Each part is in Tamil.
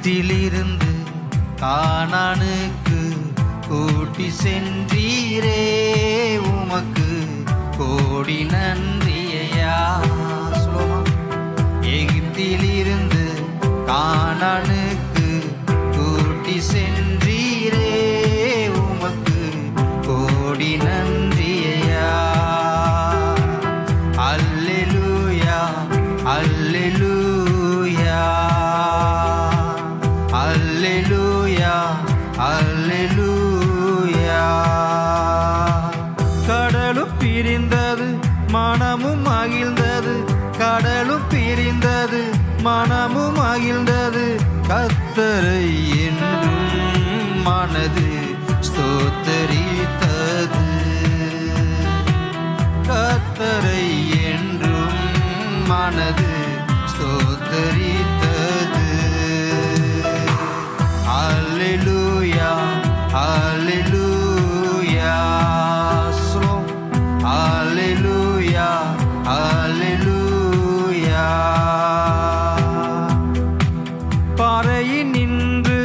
எகிப்திலிருந்து கானானுக்கு கூட்டி சென்றீரே, உமக்கு கோடி நன்றியா. சொல்லுமா. எகிப்திலிருந்து கானானுக்கு கூட்டி சென்றீரே, உமக்கு கோடி நன்றியா. அல்லேலூயா அல்லேலூயா அல்லேலூயா அல்லேலூயா. கடலும் பிரிந்தது மனமும் மகிழ்ந்தது, கடலும் பிரிந்தது மனமும் மகிழ்ந்தது, கர்த்தரை என்றும் மனது ஸ்தோத்தரித்தது, கர்த்தரை என்றும் மனது ஸ்தோத்தரித்தது. அல்லேலூயா அல்லேலூயா. அல்லேலூயா அல்லேலூயா. பாறையின் நின்று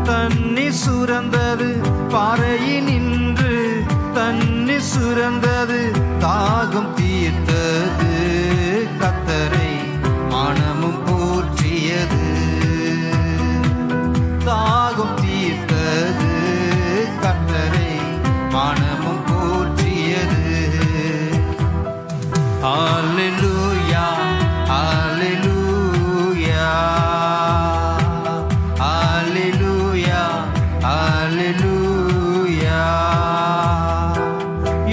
தண்ணீர் சுரந்தது, பாறையின் நின்று தண்ணீர் சுரந்தது, தாகம் தீர்த்தது, கர்த்தரை மனமும் போற்றியது, தாகம் தீர்த்தது, கர்த்தரை மனமும் போற்றியது. அல்லேலூயா அல்லேலூயா அல்லேலூயா அல்லேலூயா.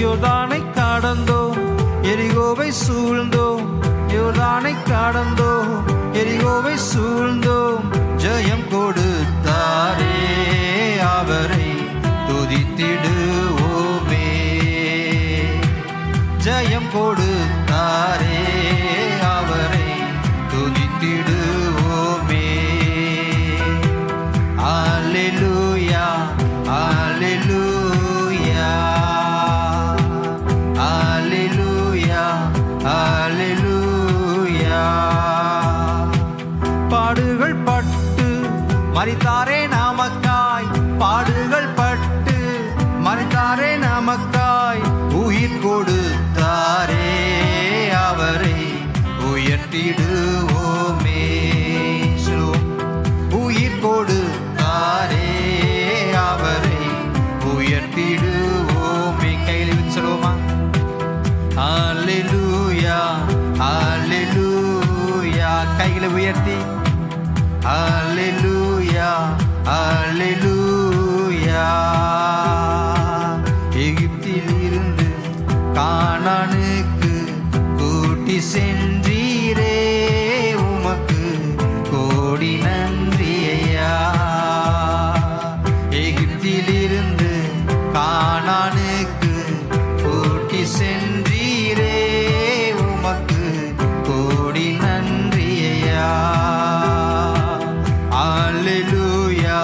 யோர்தானை கடந்தோம், எரிகோவை சூழ்ந்தோம், யோர்தானை கடந்தோம், எரிகோவை சூழ்ந்தோம், ஜெயம் கொடுத்தாரே, அவரை துதித்திடுவோமே, ஜெயம் கொடுத்தாரே, அவரை துதித்திடுவோமே. அல்லேலூயா அல்லேலூயா அல்லேலூயா அல்லேலூயா. பாடுகள் பட்டு மரித்தாரே நமக்காய், பாடுகள் பட்டு மரித்தாரே நமக்காய், உயிர் கொடுத்தாரே, அவரை உயர்த்திடுவோமே. உயிர் கொடுத்தாரே, அவரை உயர்த்திடுவோமே. கையில் சொல்லுவோமா. அல்லேலூயா அல்லேலூயா. கைகளை உயர்த்தி அல்லேலூயா அல்லேலூயா. எகிப்திலிருந்து கானானுக்கு கூட்டி சென்றீரே, உமக்கு கோடி நன்றியா. எகிப்திலிருந்து கானானுக்கு கூட்டி சென்றீரே, உமக்கு கோடி நன்றியா. அல்லேலூயா